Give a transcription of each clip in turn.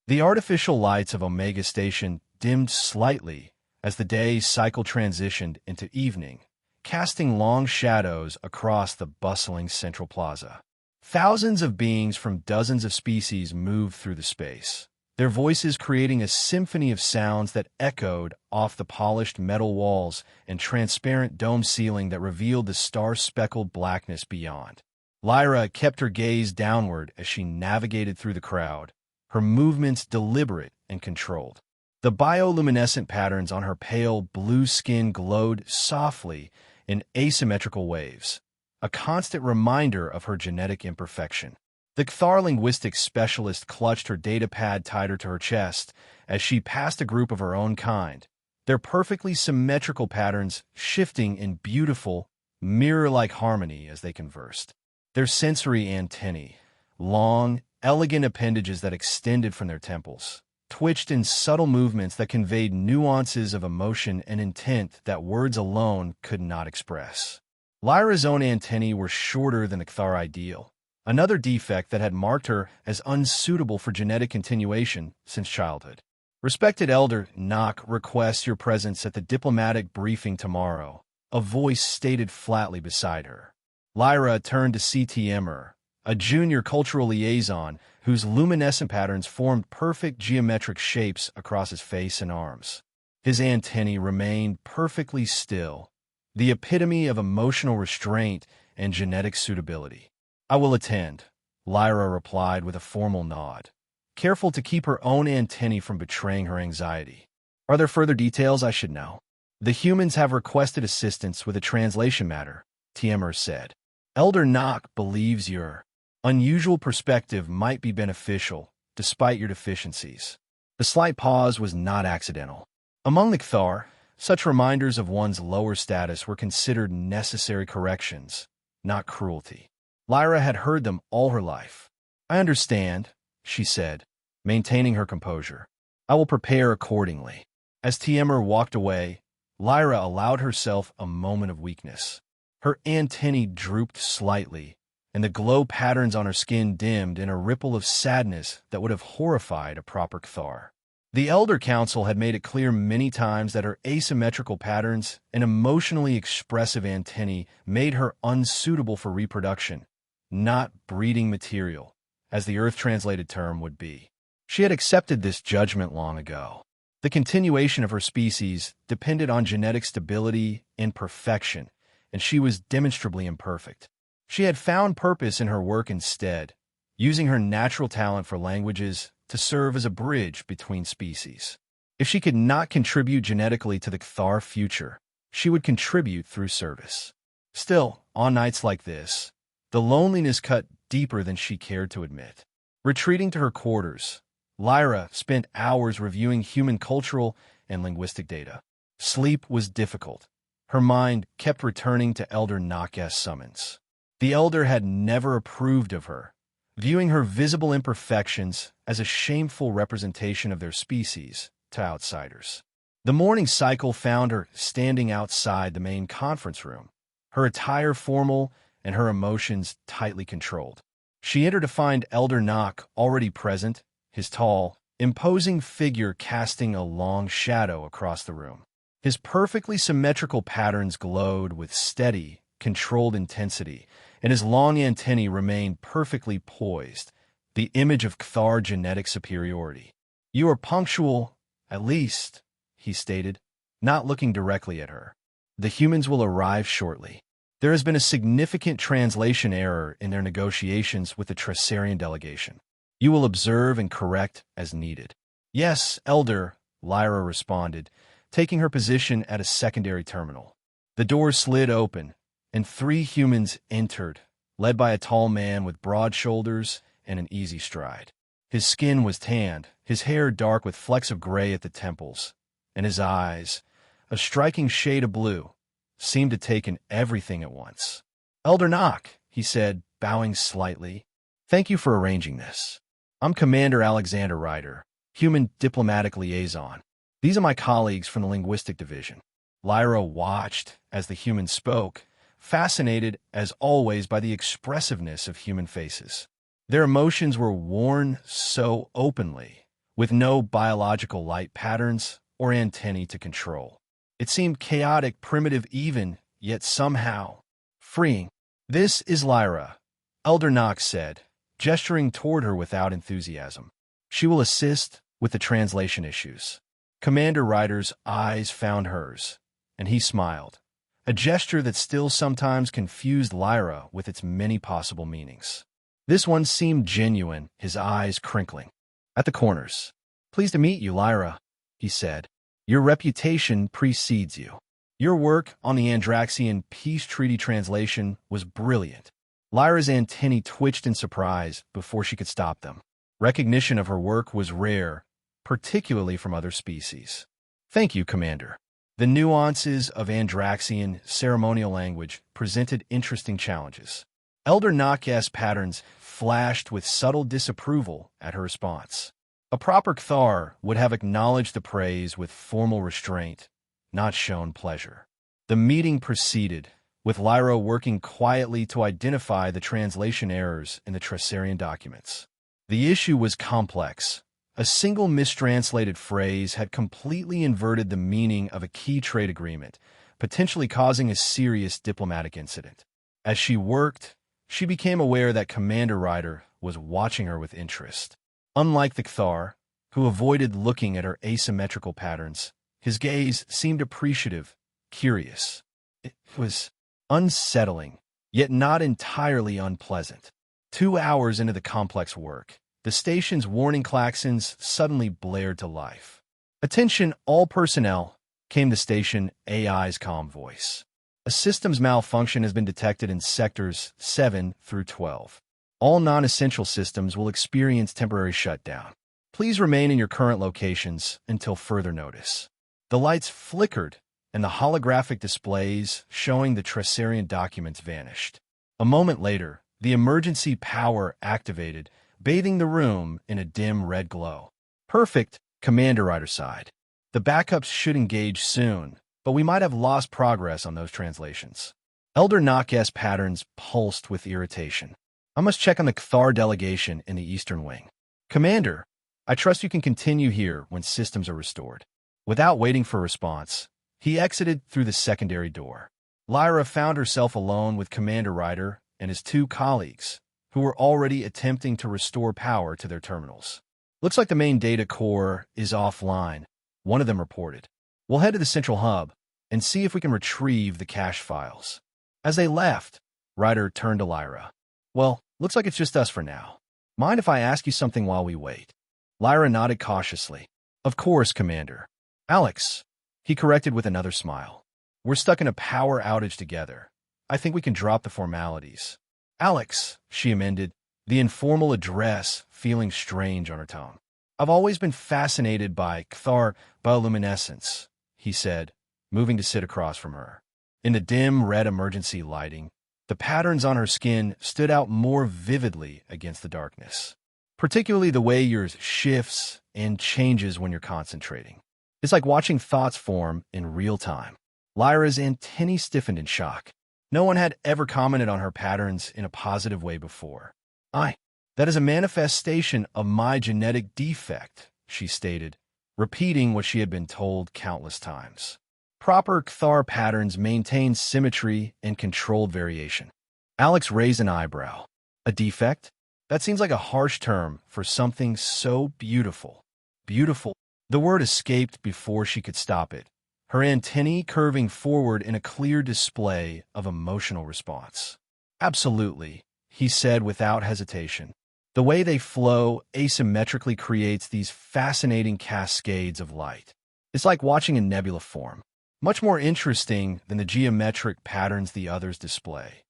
The artificial lights of Omega Station dimmed slightly as the day's cycle transitioned into evening, casting long shadows across the bustling central plaza. Thousands of beings from dozens of species moved through the space, their voices creating a symphony of sounds that echoed off the polished metal walls and transparent dome ceiling that revealed the star-speckled blackness beyond. Lyra kept her gaze downward as she navigated through the crowd, her movements deliberate and controlled. The bioluminescent patterns on her pale blue skin glowed softly in asymmetrical waves, a constant reminder of her genetic imperfection. The Cthar linguistics specialist clutched her data pad tighter to her chest as she passed a group of her own kind, their perfectly symmetrical patterns shifting in beautiful, mirror-like harmony as they conversed. Their sensory antennae, long, elegant appendages that extended from their temples, twitched in subtle movements that conveyed nuances of emotion and intent that words alone could not express. Lyra's own antennae were shorter than the Cthar ideal, another defect that had marked her as unsuitable for genetic continuation since childhood. "Respected Elder Nock requests your presence at the diplomatic briefing tomorrow," a voice stated flatly beside her. Lyra turned to C.T. Emmer, a junior cultural liaison whose luminescent patterns formed perfect geometric shapes across his face and arms. His antennae remained perfectly still, the epitome of emotional restraint and genetic suitability. "I will attend," Lyra replied with a formal nod, careful to keep her own antennae from betraying her anxiety. "Are there further details I should know?" "The humans have requested assistance with a translation matter," Emmer said. "Elder Nock believes your unusual perspective might be beneficial, despite your deficiencies." The slight pause was not accidental. Among the Cthar, such reminders of one's lower status were considered necessary corrections, not cruelty. Lyra had heard them all her life. "I understand," she said, maintaining her composure. "I will prepare accordingly." As Emmer walked away, Lyra allowed herself a moment of weakness. Her antennae drooped slightly, and the glow patterns on her skin dimmed in a ripple of sadness that would have horrified a proper Cthar. The Elder Council had made it clear many times that her asymmetrical patterns and emotionally expressive antennae made her unsuitable for reproduction, not breeding material, as the Earth-translated term would be. She had accepted this judgment long ago. The continuation of her species depended on genetic stability and perfection, and she was demonstrably imperfect. She had found purpose in her work instead, using her natural talent for languages to serve as a bridge between species. If she could not contribute genetically to the Cthar future, she would contribute through service. Still, on nights like this, the loneliness cut deeper than she cared to admit. Retreating to her quarters, Lyra spent hours reviewing human cultural and linguistic data. Sleep was difficult. Her mind kept returning to Elder Nock's summons. The Elder had never approved of her, viewing her visible imperfections as a shameful representation of their species to outsiders. The morning cycle found her standing outside the main conference room, her attire formal and her emotions tightly controlled. She entered to find Elder Nock already present, his tall, imposing figure casting a long shadow across the room. His perfectly symmetrical patterns glowed with steady, controlled intensity, and his long antennae remained perfectly poised, the image of Cthar genetic superiority. "You are punctual, at least," he stated, not looking directly at her. "The humans will arrive shortly. There has been a significant translation error in their negotiations with the Tressarian delegation. You will observe and correct as needed." "Yes, Elder," Lyra responded, taking her position at a secondary terminal. The door slid open, and 3 humans entered, led by a tall man with broad shoulders and an easy stride. His skin was tanned, his hair dark with flecks of gray at the temples, and his eyes, a striking shade of blue, seemed to take in everything at once. "Elder Nock," he said, bowing slightly, "thank you for arranging this. I'm Commander Alexander Ryder, Human Diplomatic Liaison. These are my colleagues from the Linguistic Division." Lyra watched as the human spoke, fascinated as always by the expressiveness of human faces. Their emotions were worn so openly, with no biological light patterns or antennae to control. It seemed chaotic, primitive even, yet somehow freeing. "This is Lyra," Elder Knox said, gesturing toward her without enthusiasm. "She will assist with the translation issues." Commander Ryder's eyes found hers, and he smiled, a gesture that still sometimes confused Lyra with its many possible meanings. This one seemed genuine, his eyes crinkling at the corners. "Pleased to meet you, Lyra," he said. "Your reputation precedes you. Your work on the Andraxian peace treaty translation was brilliant." Lyra's antennae twitched in surprise before she could stop them. Recognition of her work was rare, particularly from other species. "Thank you, Commander." The nuances of Andraxian ceremonial language presented interesting challenges. Elder Nak's patterns flashed with subtle disapproval at her response. A proper Cthar would have acknowledged the praise with formal restraint, not shown pleasure. The meeting proceeded, with Lyra working quietly to identify the translation errors in the Tressarian documents. The issue was complex. A single mistranslated phrase had completely inverted the meaning of a key trade agreement, potentially causing a serious diplomatic incident. As she worked, she became aware that Commander Ryder was watching her with interest. Unlike the Cthar, who avoided looking at her asymmetrical patterns, his gaze seemed appreciative, curious. It was unsettling, yet not entirely unpleasant. 2 hours into the complex work, the station's warning klaxons suddenly blared to life. "Attention, all personnel," came the station AI's calm voice. "A systems malfunction has been detected in sectors 7 through 12. All non-essential systems will experience temporary shutdown. Please remain in your current locations until further notice." The lights flickered, and the holographic displays showing the Tressarian documents vanished. A moment later, the emergency power activated, bathing the room in a dim red glow. "Perfect," Commander Ryder sighed. "The backups should engage soon, but we might have lost progress on those translations." Elder Nak's patterns pulsed with irritation. "I must check on the Cthar delegation in the Eastern Wing." "Commander, I trust you can continue here when systems are restored." Without waiting for a response, he exited through the secondary door. Lyra found herself alone with Commander Ryder and his 2 colleagues, who were already attempting to restore power to their terminals. "Looks like the main data core is offline," one of them reported. "We'll head to the central hub and see if we can retrieve the cache files." As they left, Ryder turned to Lyra. "Well, looks like it's just us for now. Mind if I ask you something while we wait?" Lyra nodded cautiously. "Of course, Commander." "Alex," he corrected with another smile. "We're stuck in a power outage together. I think we can drop the formalities." "Alex," she amended, the informal address feeling strange on her tone. "I've always been fascinated by Cthar bioluminescence," he said, moving to sit across from her. In the dim red emergency lighting, the patterns on her skin stood out more vividly against the darkness, particularly the way yours shifts and changes when you're concentrating. It's like watching thoughts form in real time. Lyra's antennae stiffened in shock. No one had ever commented on her patterns in a positive way before. That is a manifestation of my genetic defect," she stated, repeating what she had been told countless times. "Proper Cthar patterns maintain symmetry and controlled variation." Alex raised an eyebrow. "A defect? That seems like a harsh term for something so beautiful." "Beautiful?" The word escaped before she could stop it, her antennae curving forward in a clear display of emotional response. "Absolutely," he said without hesitation. "The way they flow asymmetrically creates these fascinating cascades of light. It's like watching a nebula form, much more interesting than the geometric patterns the others display."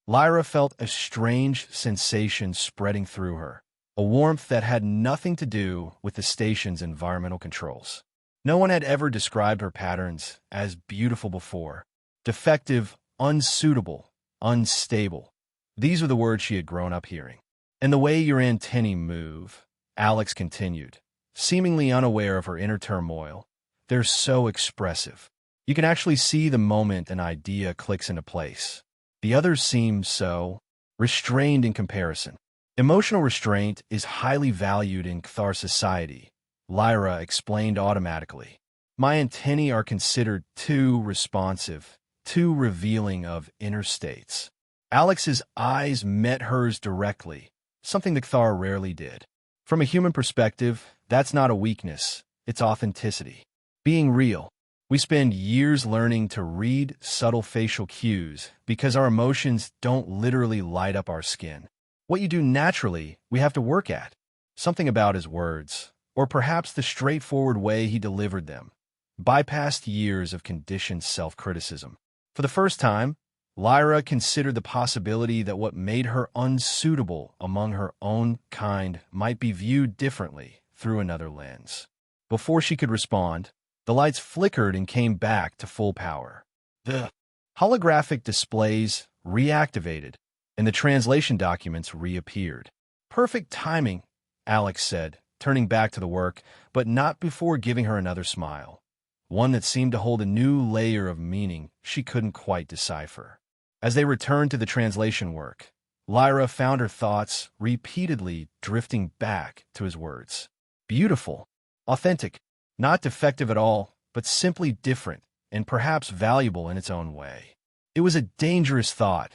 Lyra felt a strange sensation spreading through her, a warmth that had nothing to do with the station's environmental controls. No one had ever described her patterns as beautiful before. Defective, unsuitable, unstable. These were the words she had grown up hearing. "And the way your antennae move," Alex continued, seemingly unaware of her inner turmoil, "they're so expressive. You can actually see the moment an idea clicks into place. The others seem so restrained in comparison." Emotional restraint is highly valued in Cthar society, Lyra explained automatically. My antennae are considered too responsive, too revealing of inner states. Alex's eyes met hers directly, something the Kthar rarely did. From a human perspective, that's not a weakness, it's authenticity. Being real. We spend years learning to read subtle facial cues because our emotions don't literally light up our skin. What you do naturally, we have to work at. Something about his words, or perhaps the straightforward way he delivered them, bypassed years of conditioned self-criticism. For the first time, Lyra considered the possibility that what made her unsuitable among her own kind might be viewed differently through another lens. Before she could respond, the lights flickered and came back to full power. The holographic displays reactivated, and the translation documents reappeared. Perfect timing, Alex said, turning back to the work, but not before giving her another smile, one that seemed to hold a new layer of meaning she couldn't quite decipher. As they returned to the translation work, Lyra found her thoughts repeatedly drifting back to his words. Beautiful, authentic, not defective at all, but simply different and perhaps valuable in its own way. It was a dangerous thought,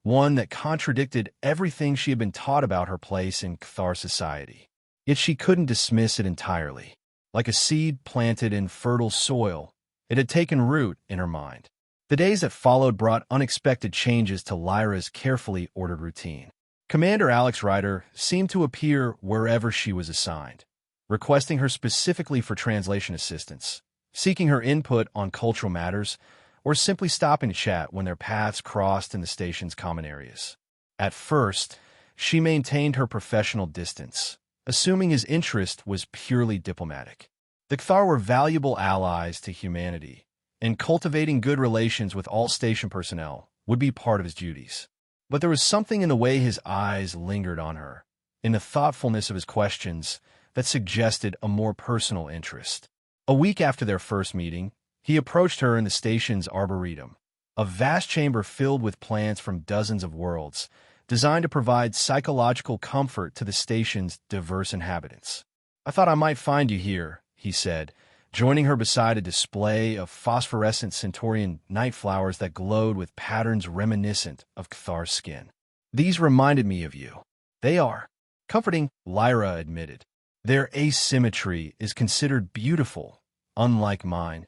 one that contradicted everything she had been taught about her place in Kthar society. Yet she couldn't dismiss it entirely. Like a seed planted in fertile soil, it had taken root in her mind. The days that followed brought unexpected changes to Lyra's carefully ordered routine. Commander Alex Ryder seemed to appear wherever she was assigned, requesting her specifically for translation assistance, seeking her input on cultural matters, or simply stopping to chat when their paths crossed in the station's common areas. At first, she maintained her professional distance, assuming his interest was purely diplomatic. The Kthar were valuable allies to humanity, and cultivating good relations with all station personnel would be part of his duties. But there was something in the way his eyes lingered on her, in the thoughtfulness of his questions, that suggested a more personal interest. A week after their first meeting, he approached her in the station's arboretum, a vast chamber filled with plants from dozens of worlds, designed to provide psychological comfort to the station's diverse inhabitants. "I thought I might find you here," he said, joining her beside a display of phosphorescent Centaurian night flowers that glowed with patterns reminiscent of Kthar's skin. "These reminded me of you." "They are comforting," Lyra admitted. "Their asymmetry is considered beautiful, unlike mine."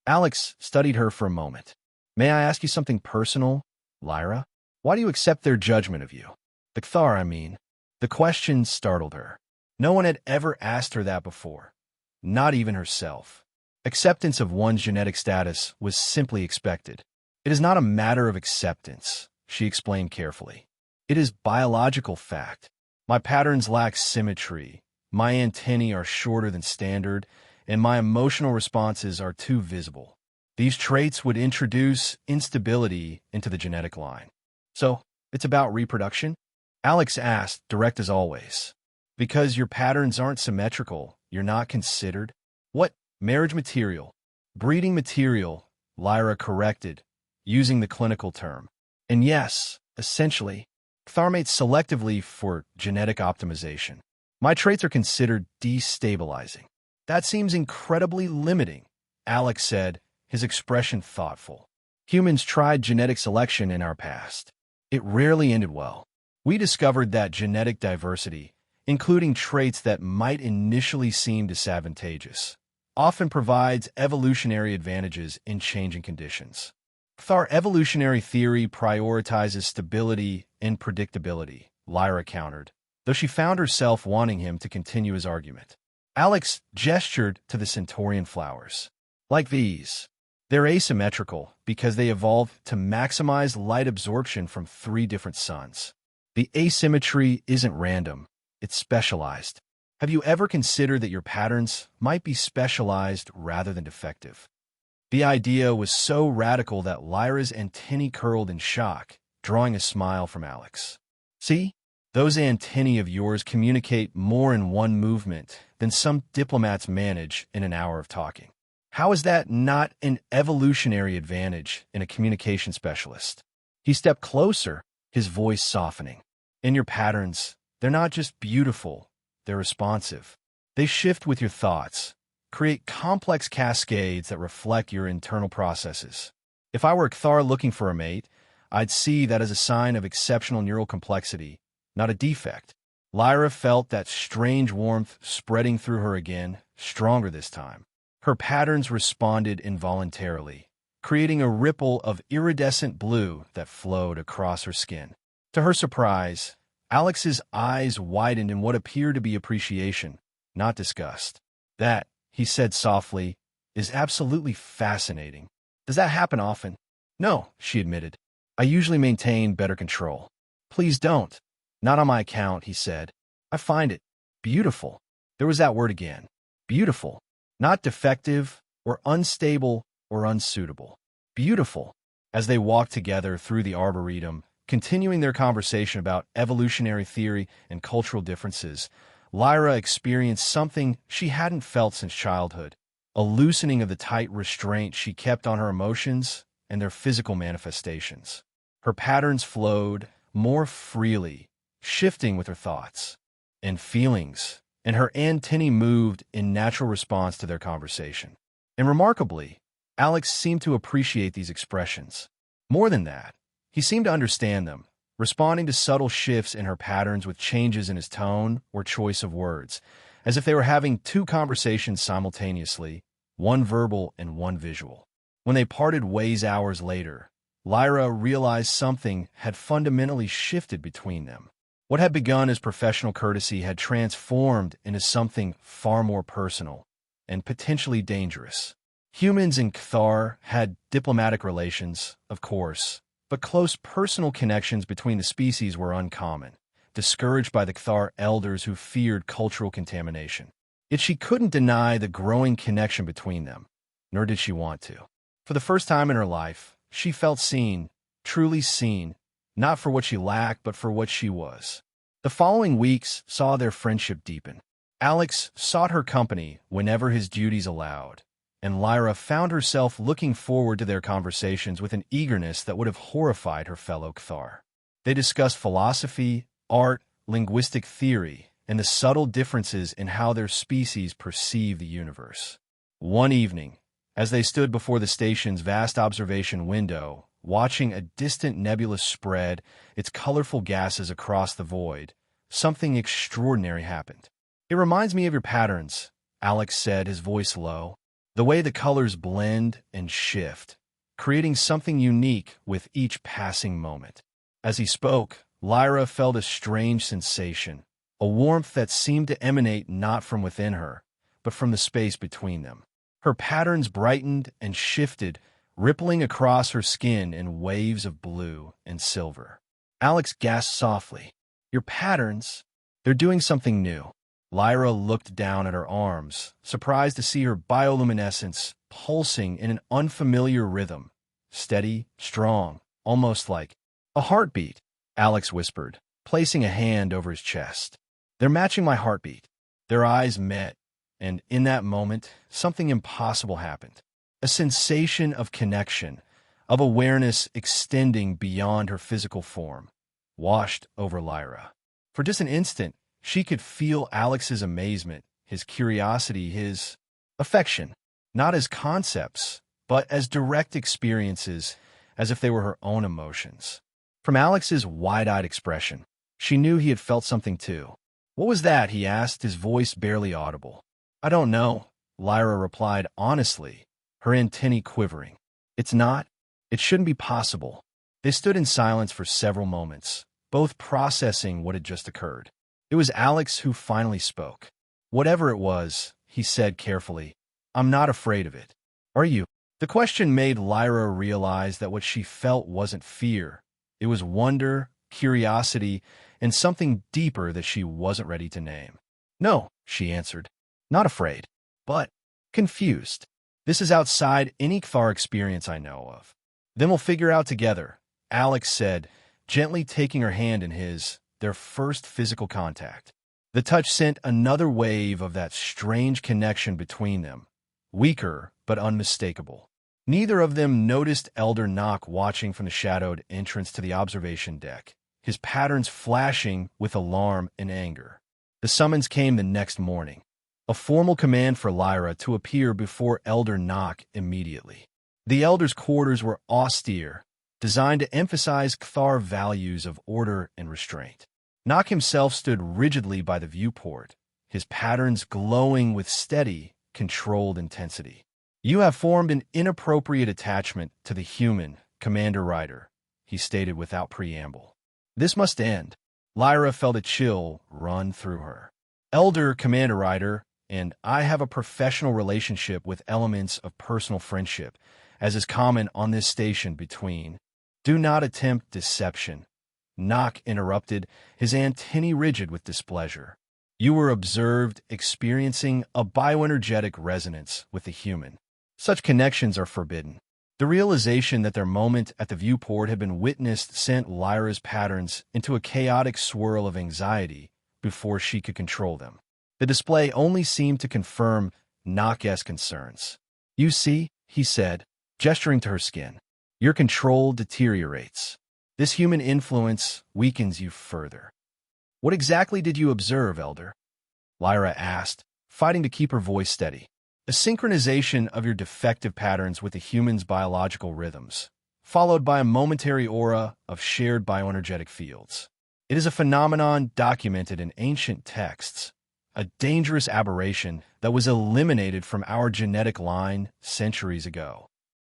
Alex studied her for a moment. "May I ask you something personal, Lyra? Why do you accept their judgment of you? The Kthar, I mean." The question startled her. No one had ever asked her that before, not even herself. Acceptance of one's genetic status was simply expected. "It is not a matter of acceptance," she explained carefully. "It is biological fact. My patterns lack symmetry, my antennae are shorter than standard, and my emotional responses are too visible. These traits would introduce instability into the genetic line." "So, it's about reproduction?" Alex asked, direct as always. "Because your patterns aren't symmetrical, you're not considered?" "What? Marriage material?" "Breeding material," Lyra corrected, using the clinical term. "And yes, essentially, Kthar mates selectively for genetic optimization. My traits are considered destabilizing." "That seems incredibly limiting," Alex said, his expression thoughtful. "Humans tried genetic selection in our past. It rarely ended well. We discovered that genetic diversity, including traits that might initially seem disadvantageous, often provides evolutionary advantages in changing conditions. Kthar evolutionary theory prioritizes stability and predictability," Lyra countered, though she found herself wanting him to continue his argument. Alex gestured to the Centaurian flowers. "Like these. They're asymmetrical because they evolved to maximize light absorption from 3 different suns. The asymmetry isn't random, it's specialized. Have you ever considered that your patterns might be specialized rather than defective?" The idea was so radical that Lyra's antennae curled in shock, drawing a smile from Alex. "See? Those antennae of yours communicate more in one movement than some diplomats manage in an hour of talking. How is that not an evolutionary advantage in a communication specialist?" He stepped closer, his voice softening. "In your patterns, they're not just beautiful, they're responsive. They shift with your thoughts, create complex cascades that reflect your internal processes. If I were a Kthar looking for a mate, I'd see that as a sign of exceptional neural complexity, not a defect. Lyra felt that strange warmth spreading through her again, stronger this time. Her patterns responded involuntarily, creating a ripple of iridescent blue that flowed across her skin. To her surprise, Alex's eyes widened in what appeared to be appreciation, not disgust. "That," he said softly, "is absolutely fascinating. Does that happen often?" "No," she admitted. "I usually maintain better control." "Please don't." "Not on my account," he said. "I find it beautiful." There was that word again. Beautiful. Not defective or unstable or unsuitable. Beautiful. As they walked together through the arboretum, continuing their conversation about evolutionary theory and cultural differences, Lyra experienced something she hadn't felt since childhood, a loosening of the tight restraint she kept on her emotions and their physical manifestations. Her patterns flowed more freely, shifting with her thoughts and feelings, and her antennae moved in natural response to their conversation. And remarkably, Alex seemed to appreciate these expressions. More than that, he seemed to understand them, responding to subtle shifts in her patterns with changes in his tone or choice of words, as if they were having two conversations simultaneously, one verbal and one visual. When they parted ways hours later, Lyra realized something had fundamentally shifted between them. What had begun as professional courtesy had transformed into something far more personal and potentially dangerous. Humans and Kthar had diplomatic relations, of course, but close personal connections between the species were uncommon, discouraged by the Kthar elders who feared cultural contamination. Yet she couldn't deny the growing connection between them, nor did she want to. For the first time in her life, she felt seen, truly seen, not for what she lacked, but for what she was. The following weeks saw their friendship deepen. Alex sought her company whenever his duties allowed, and Lyra found herself looking forward to their conversations with an eagerness that would have horrified her fellow Kthar. They discussed philosophy, art, linguistic theory, and the subtle differences in how their species perceive the universe. One evening, as they stood before the station's vast observation window, watching a distant nebula spread its colorful gases across the void, something extraordinary happened. "It reminds me of your patterns," Alex said, his voice low. "The way the colors blend and shift, creating something unique with each passing moment." As he spoke, Lyra felt a strange sensation, a warmth that seemed to emanate not from within her, but from the space between them. Her patterns brightened and shifted, rippling across her skin in waves of blue and silver. Alex gasped softly. "Your patterns? They're doing something new." Lyra looked down at her arms, surprised to see her bioluminescence pulsing in an unfamiliar rhythm. Steady, strong, almost like a heartbeat, Alex whispered, placing a hand over his chest. "They're matching my heartbeat." Their eyes met, and in that moment, something impossible happened. A sensation of connection, of awareness extending beyond her physical form, washed over Lyra. For just an instant, she could feel Alex's amazement, his curiosity, his affection, not as concepts, but as direct experiences, as if they were her own emotions. From Alex's wide-eyed expression, she knew he had felt something too. "What was that?" he asked, his voice barely audible. "I don't know," Lyra replied honestly, her antennae quivering. "It's not. It shouldn't be possible." They stood in silence for several moments, both processing what had just occurred. It was Alex who finally spoke. "Whatever it was," he said carefully, "I'm not afraid of it. Are you?" The question made Lyra realize that what she felt wasn't fear. It was wonder, curiosity, and something deeper that she wasn't ready to name. "No," she answered. "Not afraid, but confused. This is outside any Kthar experience I know of." "Then we'll figure out together," Alex said, gently taking her hand in his, their first physical contact. The touch sent another wave of that strange connection between them, weaker but unmistakable. Neither of them noticed Elder Nock watching from the shadowed entrance to the observation deck, his patterns flashing with alarm and anger. The summons came the next morning. a formal command for Lyra to appear before Elder Nock immediately. The Elder's quarters were austere, designed to emphasize Cthar values of order and restraint. Nock himself stood rigidly by the viewport, his patterns glowing with steady, controlled intensity. "You have formed an inappropriate attachment to the human, Commander Ryder," he stated without preamble. "This must end." Lyra felt a chill run through her. "Elder Commander Ryder and I have a professional relationship with elements of personal friendship, as is common on this station between. Do not attempt deception." Nock interrupted, his antennae rigid with displeasure. "You were observed experiencing a bioenergetic resonance with the human. Such connections are forbidden." The realization that their moment at the viewport had been witnessed sent Lyra's patterns into a chaotic swirl of anxiety before she could control them. The display only seemed to confirm Nock's concerns. "You see," he said, gesturing to her skin, "your control deteriorates. This human influence weakens you further." "What exactly did you observe, Elder?" Lyra asked, fighting to keep her voice steady. "A synchronization of your defective patterns with the human's biological rhythms, followed by a momentary aura of shared bioenergetic fields. It is a phenomenon documented in ancient texts, a dangerous aberration that was eliminated from our genetic line centuries ago."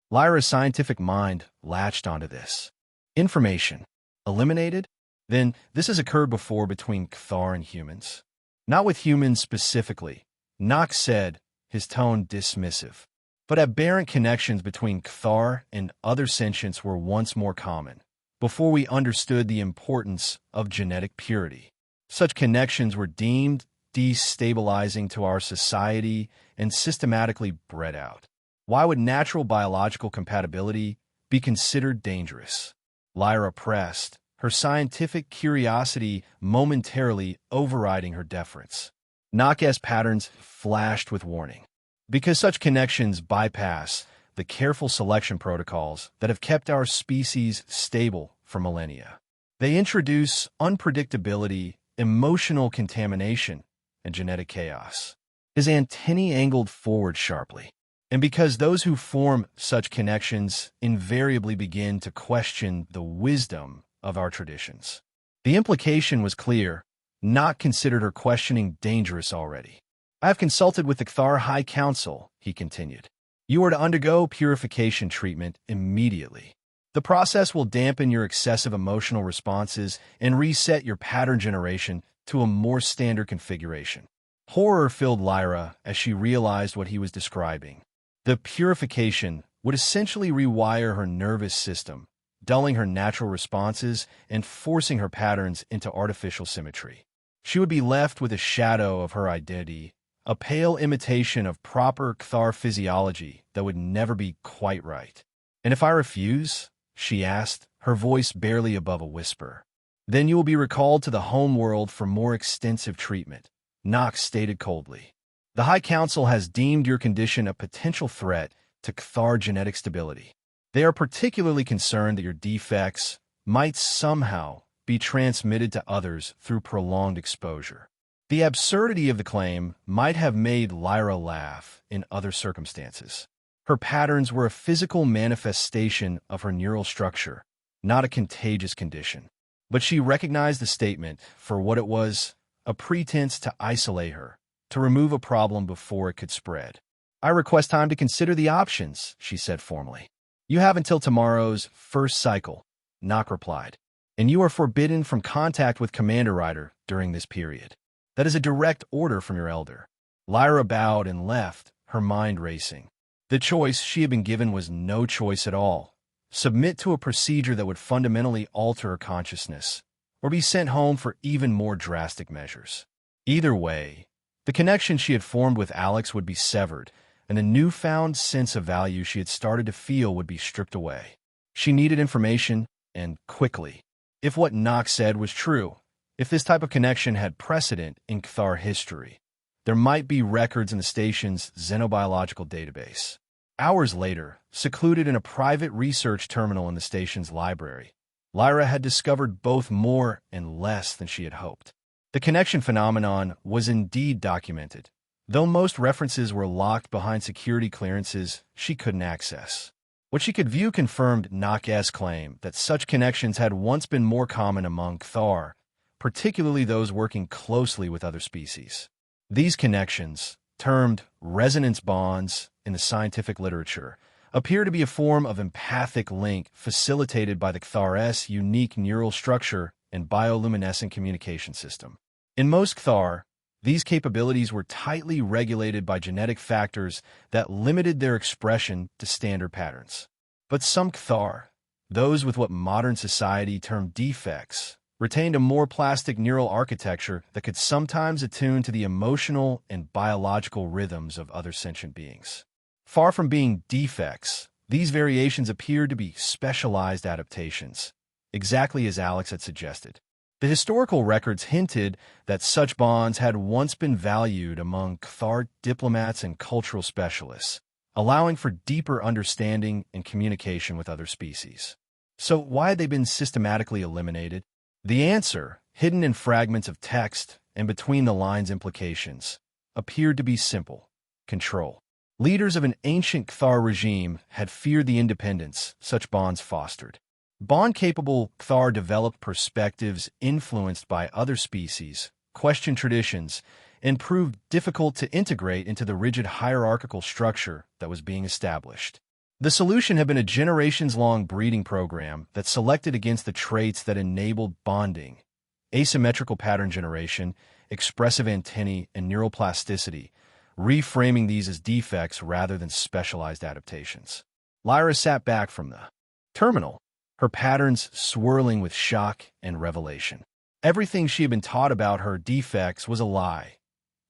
Lyra's scientific mind latched onto this. Information. Eliminated? Then this has occurred before between Cthar and humans. "Not with humans specifically," Nock said, his tone dismissive. "But aberrant connections between Cthar and other sentients were once more common, before we understood the importance of genetic purity. Such connections were deemed destabilizing to our society and systematically bred out. Why would natural biological compatibility be considered dangerous?" Lyra pressed, her scientific curiosity momentarily overriding her deference. Nock's patterns flashed with warning. "Because such connections bypass the careful selection protocols that have kept our species stable for millennia. They introduce unpredictability, emotional contamination, and genetic chaos." His antennae angled forward sharply. "And because those who form such connections invariably begin to question the wisdom of our traditions." The implication was clear. Nock considered her questioning dangerous already. "I have consulted with the Cthar High Council," he continued. "You are to undergo purification treatment immediately. The process will dampen your excessive emotional responses and reset your pattern generation to a more standard configuration." Horror filled Lyra as she realized what he was describing. The purification would essentially rewire her nervous system, dulling her natural responses and forcing her patterns into artificial symmetry. She would be left with a shadow of her identity, a pale imitation of proper Cthar physiology that would never be quite right. "And if I refuse?" she asked, her voice barely above a whisper. "Then you will be recalled to the home world for more extensive treatment," Nock stated coldly. "The High Council has deemed your condition a potential threat to Cthar genetic stability. They are particularly concerned that your defects might somehow be transmitted to others through prolonged exposure." The absurdity of the claim might have made Lyra laugh in other circumstances. Her patterns were a physical manifestation of her neural structure, not a contagious condition. But she recognized the statement for what it was, a pretense to isolate her, to remove a problem before it could spread. "I request time to consider the options," she said formally. "You have until tomorrow's first cycle," Nock replied, "and you are forbidden from contact with Commander Ryder during this period. That is a direct order from your elder." Lyra bowed and left, her mind racing. The choice she had been given was no choice at all. Submit to a procedure that would fundamentally alter her consciousness, or be sent home for even more drastic measures. Either way, the connection she had formed with Alex would be severed, and the newfound sense of value she had started to feel would be stripped away. She needed information, and quickly. If what Nock said was true, if this type of connection had precedent in Cthar history, there might be records in the station's xenobiological database. Hours later, secluded in a private research terminal in the station's library, Lyra had discovered both more and less than she had hoped. The connection phenomenon was indeed documented, Though most references were locked behind security clearances she couldn't access. What she could view confirmed Nak's claim that such connections had once been more common among Cthar, particularly those working closely with other species. These connections, termed resonance bonds in the scientific literature, appear to be a form of empathic link facilitated by the Cthar's unique neural structure and bioluminescent communication system. In most Cthar, these capabilities were tightly regulated by genetic factors that limited their expression to standard patterns. But some Cthar, those with what modern society termed defects, retained a more plastic neural architecture that could sometimes attune to the emotional and biological rhythms of other sentient beings. Far from being defects, these variations appeared to be specialized adaptations, exactly as Alex had suggested. The historical records hinted that such bonds had once been valued among Cthar diplomats and cultural specialists, allowing for deeper understanding and communication with other species. So why had they been systematically eliminated? The answer, hidden in fragments of text and between-the-lines implications, appeared to be simple: control. Leaders of an ancient Cthar regime had feared the independence such bonds fostered. Bond-capable Cthar developed perspectives influenced by other species, questioned traditions, and proved difficult to integrate into the rigid hierarchical structure that was being established. The solution had been a generations-long breeding program that selected against the traits that enabled bonding: asymmetrical pattern generation, expressive antennae, and neuroplasticity, reframing these as defects rather than specialized adaptations. Lyra sat back from the terminal, her patterns swirling with shock and revelation. Everything she had been taught about her defects was a lie,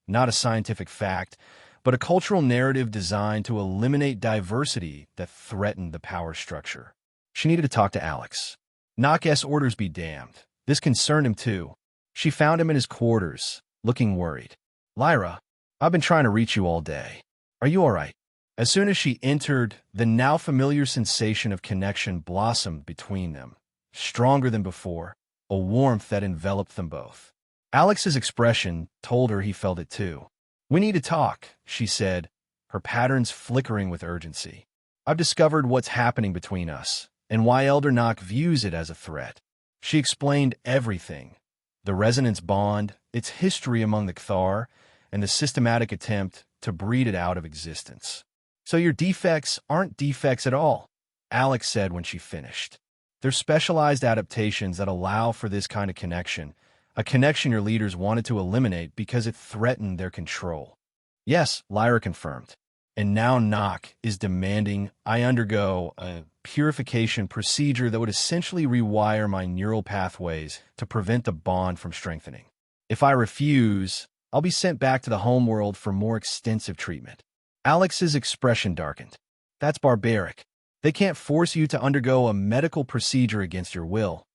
not a scientific fact, but a cultural narrative designed to eliminate diversity that threatened the power structure. She needed to talk to Alex. Nak's orders be damned. This concerned him too. She found him in his quarters, looking worried. "Lyra, I've been trying to reach you all day. Are you all right?" As soon as she entered, the now familiar sensation of connection blossomed between them, stronger than before, a warmth that enveloped them both. Alex's expression told her he felt it too. "We need to talk," she said, her patterns flickering with urgency. "I've discovered what's happening between us, and why Elder Nak views it as a threat." She explained everything: the resonance bond, its history among the Cthar, and the systematic attempt to breed it out of existence. "So your defects aren't defects at all," Alex said when she finished. "They're specialized adaptations that allow for this kind of connection, a connection your leaders wanted to eliminate because it threatened their control." "Yes," Lyra confirmed. "And now Nak is demanding I undergo a purification procedure that would essentially rewire my neural pathways to prevent the bond from strengthening. If I refuse, I'll be sent back to the homeworld for more extensive treatment." Alex's expression darkened. "That's barbaric. They can't force you to undergo a medical procedure against your will.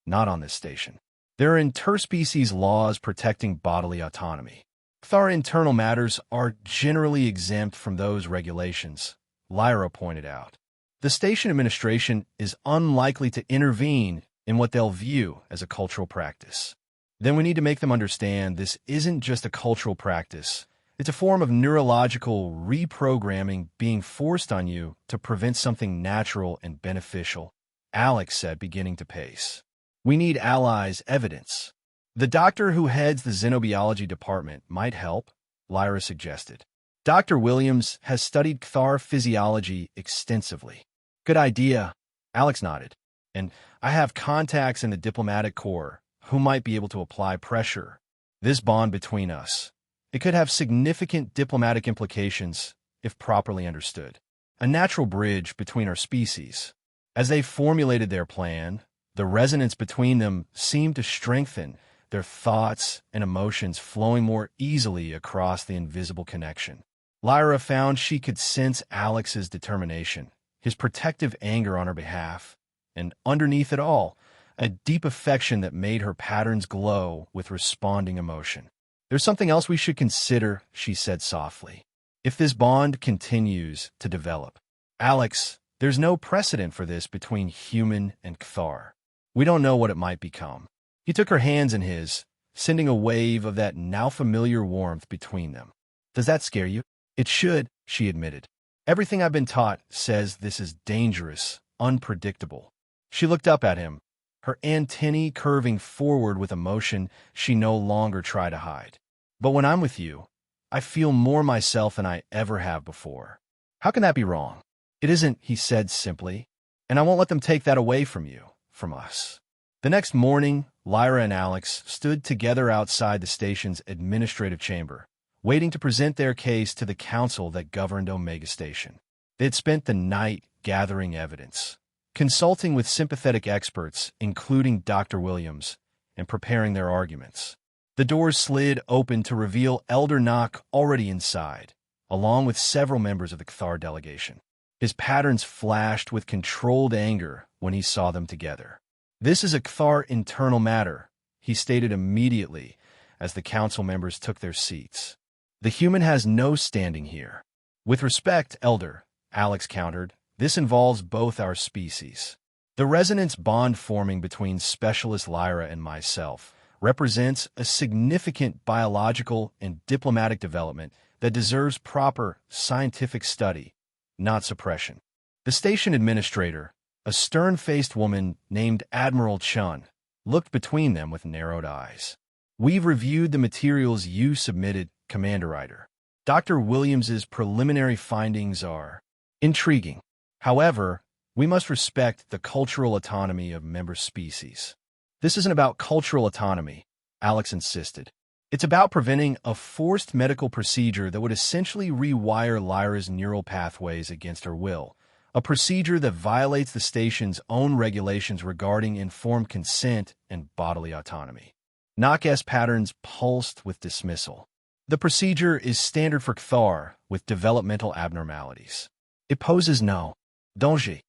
Not on this station. There are interspecies laws protecting bodily autonomy. Cthar internal matters are generally exempt from those regulations," Lyra pointed out. "The station administration is unlikely to intervene in what they'll view as a cultural practice. Then we need to make them understand this isn't just a cultural practice. It's a form of neurological reprogramming being forced on you to prevent something natural and beneficial," Alex said, beginning to pace. "We need allies' evidence. The doctor who heads the xenobiology department might help," Lyra suggested. "Dr. Williams has studied Cthar physiology extensively." "Good idea," Alex nodded. "And I have contacts in the diplomatic corps who might be able to apply pressure. This bond between us, it could have significant diplomatic implications if properly understood. A natural bridge between our species." As they formulated their plan, the resonance between them seemed to strengthen, their thoughts and emotions flowing more easily across the invisible connection. Lyra found she could sense Alex's determination, his protective anger on her behalf, and underneath it all, a deep affection that made her patterns glow with responding emotion. "There's something else we should consider," she said softly. "If this bond continues to develop, Alex, there's no precedent for this between human and Cthar. We don't know what it might become." He took her hands in his, sending a wave of that now familiar warmth between them. Does that scare you? It should, she admitted. Everything I've been taught says this is dangerous, unpredictable. She looked up at him, her antennae curving forward with emotion she no longer tried to hide. But when I'm with you, I feel more myself than I ever have before. How can that be wrong? It isn't, he said simply, and I won't let them take that away from you, from us. The next morning, Lyra and Alex stood together outside the station's administrative chamber, waiting to present their case to the council that governed Omega Station. They had spent the night gathering evidence, consulting with sympathetic experts, including Dr. Williams, and preparing their arguments. The doors slid open to reveal Elder Nock already inside, along with several members of the Cathar delegation. His patterns flashed with controlled anger when he saw them together. This is a Cathar internal matter, he stated immediately as the council members took their seats. The human has no standing here. With respect, Elder, Alex countered, this involves both our species. The resonance bond forming between Specialist Lyra and myself represents a significant biological and diplomatic development that deserves proper scientific study, not suppression. The station administrator, a stern-faced woman named Admiral Chun, looked between them with narrowed eyes. We've reviewed the materials you submitted, Commander Ryder. Dr. Williams's preliminary findings are intriguing. However, we must respect the cultural autonomy of member species. This isn't about cultural autonomy, Alex insisted. It's about preventing a forced medical procedure that would essentially rewire Lyra's neural pathways against her will, a procedure that violates the station's own regulations regarding informed consent and bodily autonomy. Nock's patterns pulsed with dismissal. The procedure is standard for Cathar with developmental abnormalities. It poses no danger.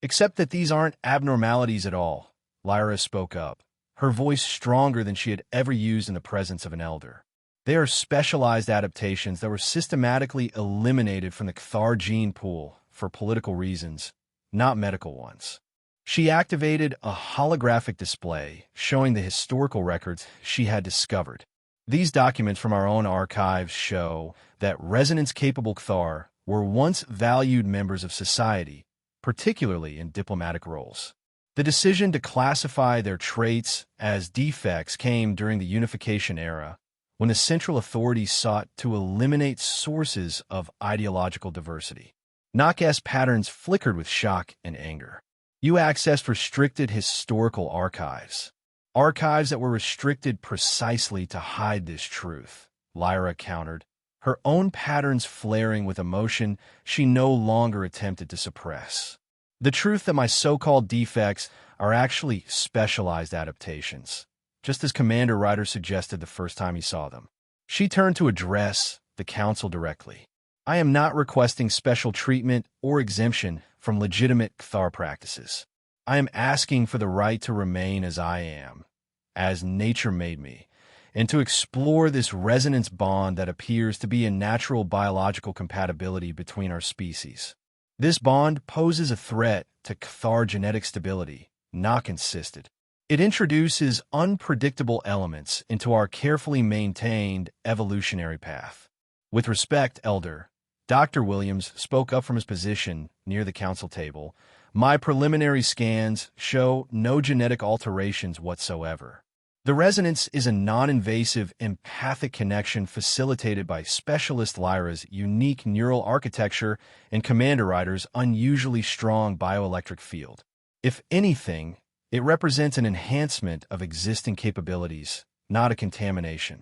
Except that these aren't abnormalities at all, Lyra spoke up, her voice stronger than she had ever used in the presence of an elder. They are specialized adaptations that were systematically eliminated from the Cathar gene pool for political reasons, not medical ones. She activated a holographic display showing the historical records she had discovered. These documents from our own archives show that resonance-capable Cathar were once valued members of society, particularly in diplomatic roles. The decision to classify their traits as defects came during the unification era, when the central authorities sought to eliminate sources of ideological diversity. Nock's patterns flickered with shock and anger. You accessed restricted historical archives. Archives that were restricted precisely to hide this truth, Lyra countered, her own patterns flaring with emotion she no longer attempted to suppress. The truth that my so-called defects are actually specialized adaptations, just as Commander Ryder suggested the first time he saw them. She turned to address the council directly. I am not requesting special treatment or exemption from legitimate Cathar practices. I am asking for the right to remain as I am, as nature made me, and to explore this resonance bond that appears to be a natural biological compatibility between our species. This bond poses a threat to Cathar genetic stability, Nock insisted. It introduces unpredictable elements into our carefully maintained evolutionary path. With respect, Elder, Dr. Williams spoke up from his position near the council table. My preliminary scans show no genetic alterations whatsoever. The resonance is a non-invasive empathic connection facilitated by Specialist Lyra's unique neural architecture and Commander Ryder's unusually strong bioelectric field. If anything, it represents an enhancement of existing capabilities, not a contamination.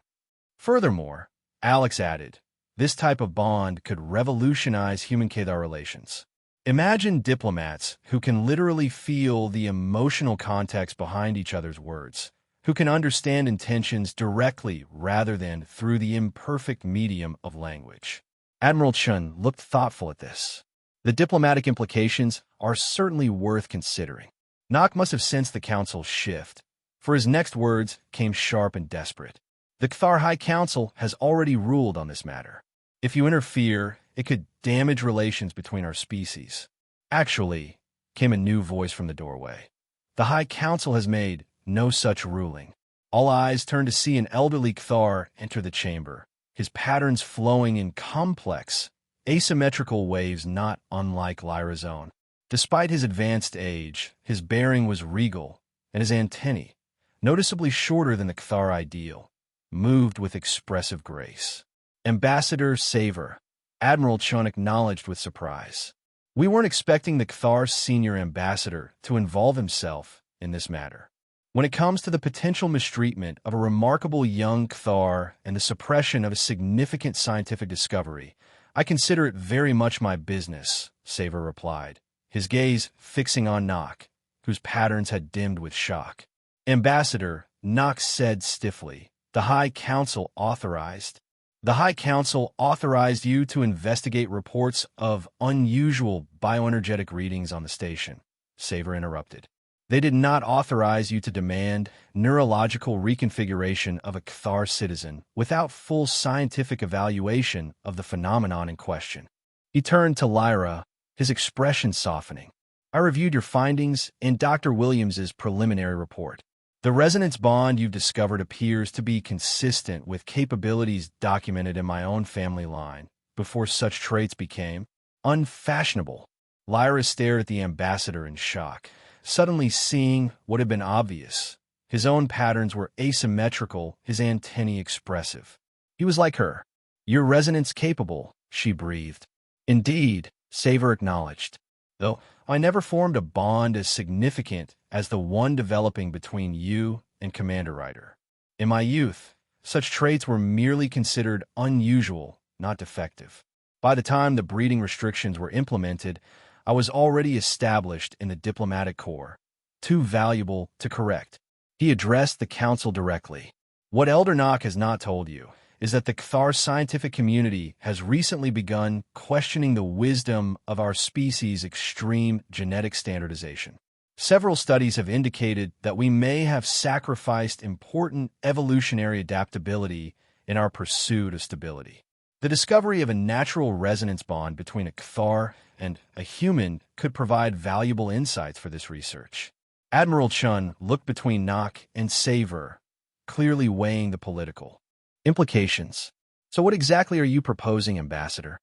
Furthermore, Alex added, this type of bond could revolutionize human-Cathar relations. Imagine diplomats who can literally feel the emotional context behind each other's words, who can understand intentions directly rather than through the imperfect medium of language. Admiral Chun looked thoughtful at this. The diplomatic implications are certainly worth considering. Nock must have sensed the council's shift, for his next words came sharp and desperate. The Cathar High Council has already ruled on this matter. If you interfere, it could damage relations between our species. Actually, came a new voice from the doorway. The High Council has made no such ruling. All eyes turned to see an elderly Cathar enter the chamber, his patterns flowing in complex, asymmetrical waves not unlike Lyra's own. Despite his advanced age, his bearing was regal, and his antennae, noticeably shorter than the Kthar ideal, moved with expressive grace. Ambassador Savor, Admiral Chun acknowledged with surprise. We weren't expecting the Kthar senior ambassador to involve himself in this matter. When it comes to the potential mistreatment of a remarkable young Kthar and the suppression of a significant scientific discovery, I consider it very much my business, Savor replied, his gaze fixing on Nock, whose patterns had dimmed with shock. Ambassador, Nock said stiffly, The High Council authorized you to investigate reports of unusual bioenergetic readings on the station, Savor interrupted. They did not authorize you to demand neurological reconfiguration of a Kthar citizen without full scientific evaluation of the phenomenon in question. He turned to Lyra, his expression softening. I reviewed your findings in Dr. Williams's preliminary report. The resonance bond you've discovered appears to be consistent with capabilities documented in my own family line before such traits became unfashionable. Lyra stared at the ambassador in shock, suddenly seeing what had been obvious. His own patterns were asymmetrical, his antennae expressive. He was like her. Your resonance capable, she breathed. Indeed, Savor acknowledged, though I never formed a bond as significant as the one developing between you and Commander Ryder. In my youth, such traits were merely considered unusual, not defective. By the time the breeding restrictions were implemented, I was already established in the diplomatic corps, too valuable to correct. He addressed the council directly. What Elder Nock has not told you is that the Kthar scientific community has recently begun questioning the wisdom of our species' extreme genetic standardization. Several studies have indicated that we may have sacrificed important evolutionary adaptability in our pursuit of stability. The discovery of a natural resonance bond between a Kthar and a human could provide valuable insights for this research. Admiral Chun looked between Nock and Savor, clearly weighing the political implications. So what exactly are you proposing, Ambassador?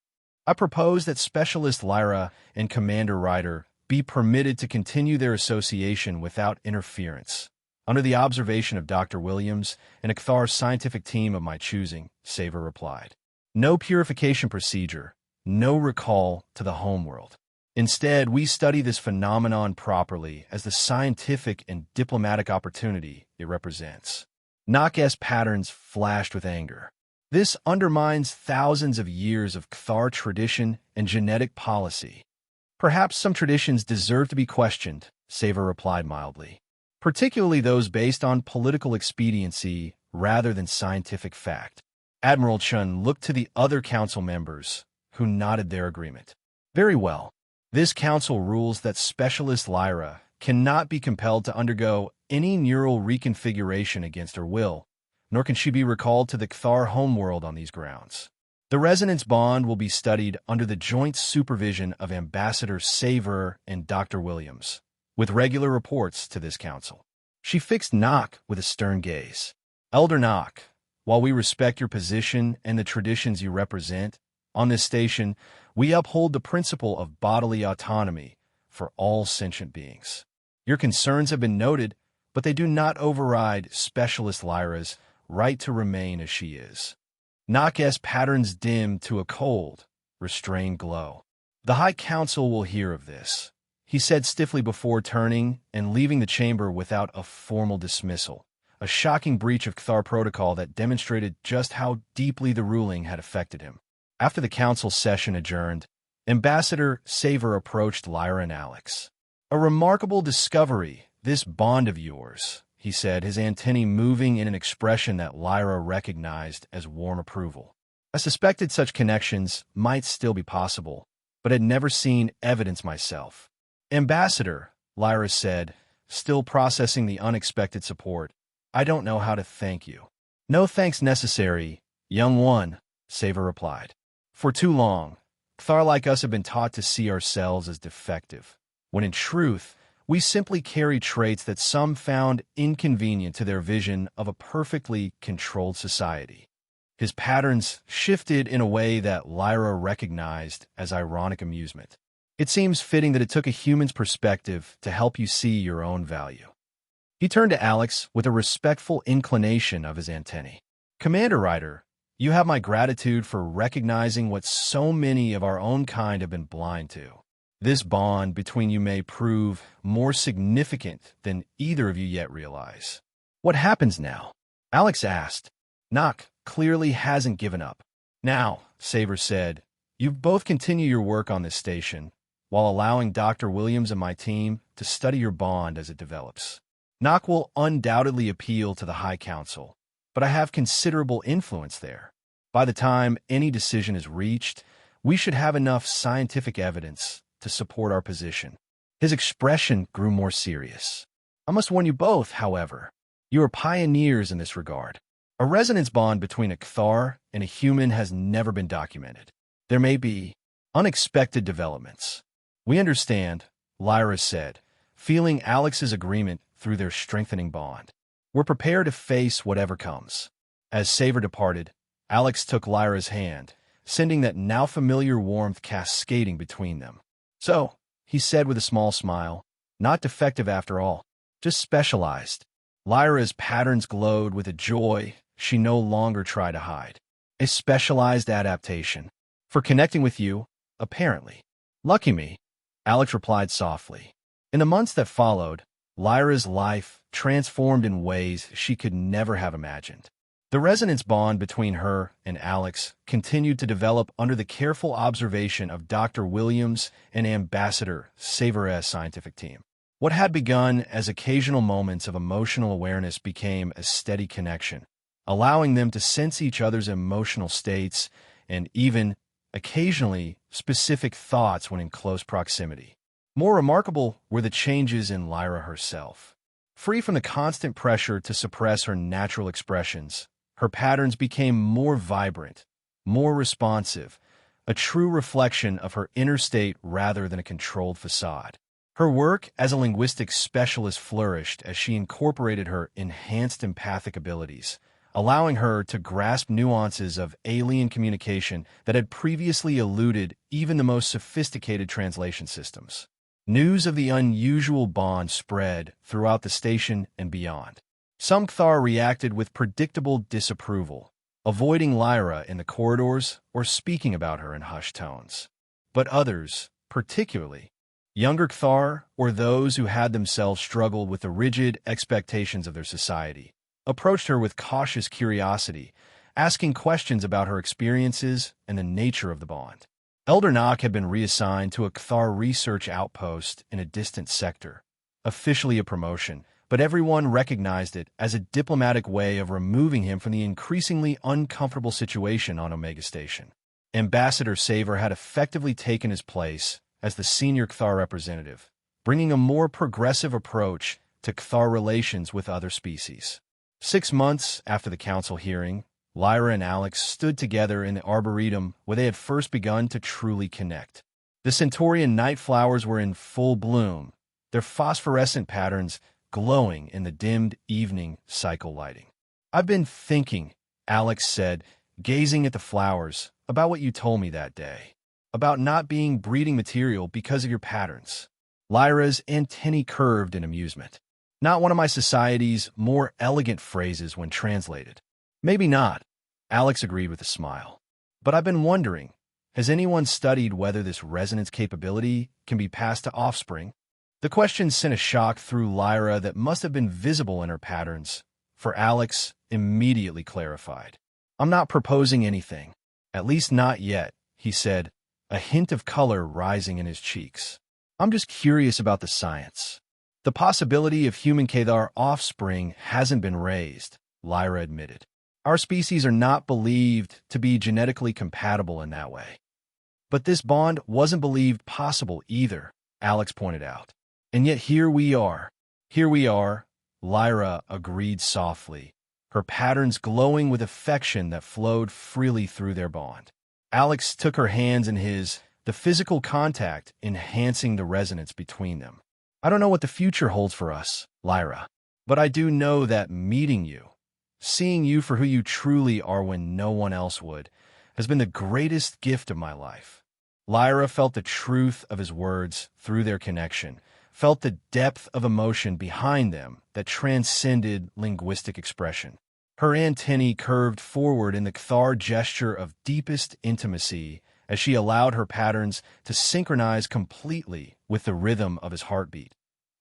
I propose that Specialist Lyra and Commander Ryder be permitted to continue their association without interference, under the observation of Dr. Williams and a Kthar scientific team of my choosing, Savor replied. No purification procedure, no recall to the homeworld. Instead, we study this phenomenon properly as the scientific and diplomatic opportunity it represents. Nock's patterns flashed with anger. This undermines thousands of years of Kthar tradition and genetic policy. Perhaps some traditions deserve to be questioned, Savor replied mildly, particularly those based on political expediency rather than scientific fact. Admiral Chun looked to the other council members, who nodded their agreement. Very well. This council rules that Specialist Lyra cannot be compelled to undergo any neural reconfiguration against her will, nor can she be recalled to the Kthar homeworld on these grounds. The resonance bond will be studied under the joint supervision of Ambassador Savor and Dr. Williams, with regular reports to this council. She fixed Nock with a stern gaze. Elder Nock, while we respect your position and the traditions you represent, on this station, we uphold the principle of bodily autonomy for all sentient beings. Your concerns have been noted, but they do not override Specialist Lyra's right to remain as she is. Nock's patterns dimmed to a cold, restrained glow. The High Council will hear of this, he said stiffly before turning and leaving the chamber without a formal dismissal, a shocking breach of Kthar protocol that demonstrated just how deeply the ruling had affected him. After the council session adjourned, Ambassador Savor approached Lyra and Alex. A remarkable discovery, this bond of yours, he said, his antennae moving in an expression that Lyra recognized as warm approval. I suspected such connections might still be possible, but had never seen evidence myself. Ambassador, Lyra said, still processing the unexpected support, I don't know how to thank you. No thanks necessary, young one, Savor replied. For too long, Kthar like us have been taught to see ourselves as defective, when in truth, we simply carry traits that some found inconvenient to their vision of a perfectly controlled society. His patterns shifted in a way that Lyra recognized as ironic amusement. It seems fitting that it took a human's perspective to help you see your own value. He turned to Alex with a respectful inclination of his antennae. Commander Ryder, you have my gratitude for recognizing what so many of our own kind have been blind to. This bond between you may prove more significant than either of you yet realize. What happens now? Alex asked. Nock clearly hasn't given up. Now, Saver said, you both continue your work on this station, while allowing Dr. Williams and my team to study your bond as it develops. Nock will undoubtedly appeal to the High Council, but I have considerable influence there. By the time any decision is reached, we should have enough scientific evidence to support our position. His expression grew more serious. I must warn you both, however, you are pioneers in this regard. A resonance bond between a Kthar and a human has never been documented. There may be unexpected developments. We understand, Lyra said, feeling Alex's agreement through their strengthening bond. We're prepared to face whatever comes. As Saver departed, Alex took Lyra's hand, sending that now familiar warmth cascading between them. So, he said with a small smile, not defective after all, just specialized. Lyra's patterns glowed with a joy she no longer tried to hide. A specialized adaptation. For connecting with you, apparently. Lucky me, Alex replied softly. In the months that followed, Lyra's life transformed in ways she could never have imagined. The resonance bond between her and Alex continued to develop under the careful observation of Dr. Williams and Ambassador Saver's scientific team. What had begun as occasional moments of emotional awareness became a steady connection, allowing them to sense each other's emotional states and even, occasionally, specific thoughts when in close proximity. More remarkable were the changes in Lyra herself. Free from the constant pressure to suppress her natural expressions, her patterns became more vibrant, more responsive, a true reflection of her inner state rather than a controlled facade. Her work as a linguistics specialist flourished as she incorporated her enhanced empathic abilities, allowing her to grasp nuances of alien communication that had previously eluded even the most sophisticated translation systems. News of the unusual bond spread throughout the station and beyond. Some Kthar reacted with predictable disapproval, avoiding Lyra in the corridors or speaking about her in hushed tones. But others, particularly younger Kthar or those who had themselves struggled with the rigid expectations of their society, approached her with cautious curiosity, asking questions about her experiences and the nature of the bond. Elder Nock had been reassigned to a Kthar research outpost in a distant sector, officially a promotion, but everyone recognized it as a diplomatic way of removing him from the increasingly uncomfortable situation on Omega Station. Ambassador Saver had effectively taken his place as the senior Kthar representative, bringing a more progressive approach to Kthar relations with other species. 6 months after the council hearing, Lyra and Alex stood together in the arboretum where they had first begun to truly connect. The Centaurian night flowers were in full bloom, their phosphorescent patterns glowing in the dimmed evening cycle lighting. I've been thinking, Alex said, gazing at the flowers, about what you told me that day, about not being breeding material because of your patterns. Lyra's antennae curved in amusement. Not one of my society's more elegant phrases when translated. Maybe not, Alex agreed with a smile. But I've been wondering, has anyone studied whether this resonance capability can be passed to offspring? The question sent a shock through Lyra that must have been visible in her patterns, for Alex immediately clarified. I'm not proposing anything, at least not yet, he said, a hint of color rising in his cheeks. I'm just curious about the science. The possibility of human Kthar offspring hasn't been raised, Lyra admitted. Our species are not believed to be genetically compatible in that way. But this bond wasn't believed possible either, Alex pointed out. And yet here we are. Here we are, Lyra agreed softly, her patterns glowing with affection that flowed freely through their bond. Alex took her hands in his, the physical contact enhancing the resonance between them. I don't know what the future holds for us, Lyra, but I do know that meeting you, Seeing you for who you truly are when no one else would has been the greatest gift of my life." Lyra felt the truth of his words through their connection, felt the depth of emotion behind them that transcended linguistic expression. Her antennae curved forward in the Cathar gesture of deepest intimacy as she allowed her patterns to synchronize completely with the rhythm of his heartbeat,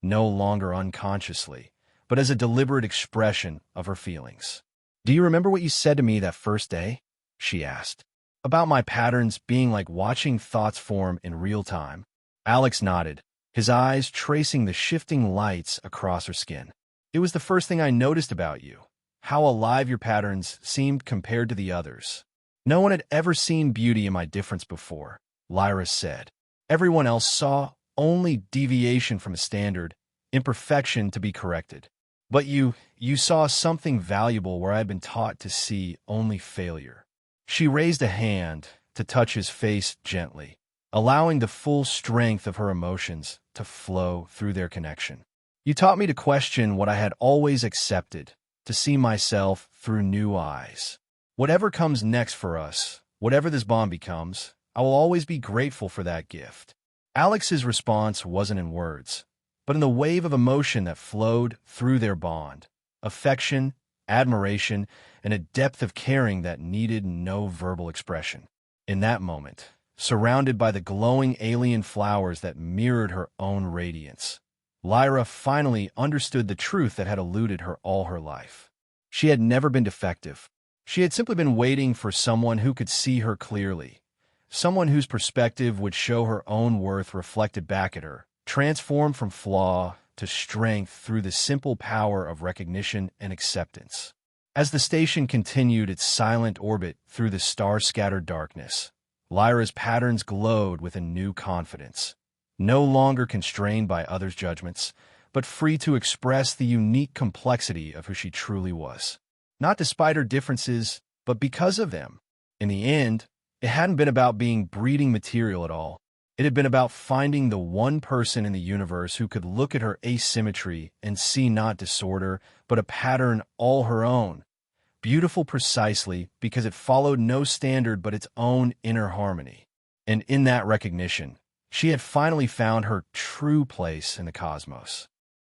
no longer unconsciously, but as a deliberate expression of her feelings. "Do you remember what you said to me that first day?" she asked. "About my patterns being like watching thoughts form in real time." Alex nodded, his eyes tracing the shifting lights across her skin. "It was the first thing I noticed about you, how alive your patterns seemed compared to the others. No one had ever seen beauty in my difference before," Lyra said. "Everyone else saw only deviation from a standard, imperfection to be corrected. But you saw something valuable where I had been taught to see only failure." She raised a hand to touch his face gently, allowing the full strength of her emotions to flow through their connection. "You taught me to question what I had always accepted, to see myself through new eyes. Whatever comes next for us, whatever this bond becomes, I will always be grateful for that gift." Alex's response wasn't in words, but in the wave of emotion that flowed through their bond, affection, admiration, and a depth of caring that needed no verbal expression. In that moment, surrounded by the glowing alien flowers that mirrored her own radiance, Lyra finally understood the truth that had eluded her all her life. She had never been defective. She had simply been waiting for someone who could see her clearly, someone whose perspective would show her own worth reflected back at her, transformed from flaw to strength through the simple power of recognition and acceptance. As the station continued its silent orbit through the star-scattered darkness, Lyra's patterns glowed with a new confidence, no longer constrained by others' judgments, but free to express the unique complexity of who she truly was. Not despite her differences, but because of them. In the end, it hadn't been about being breeding material at all. It had been about finding the one person in the universe who could look at her asymmetry and see not disorder, but a pattern all her own, beautiful precisely because it followed no standard but its own inner harmony. And in that recognition, she had finally found her true place in the cosmos.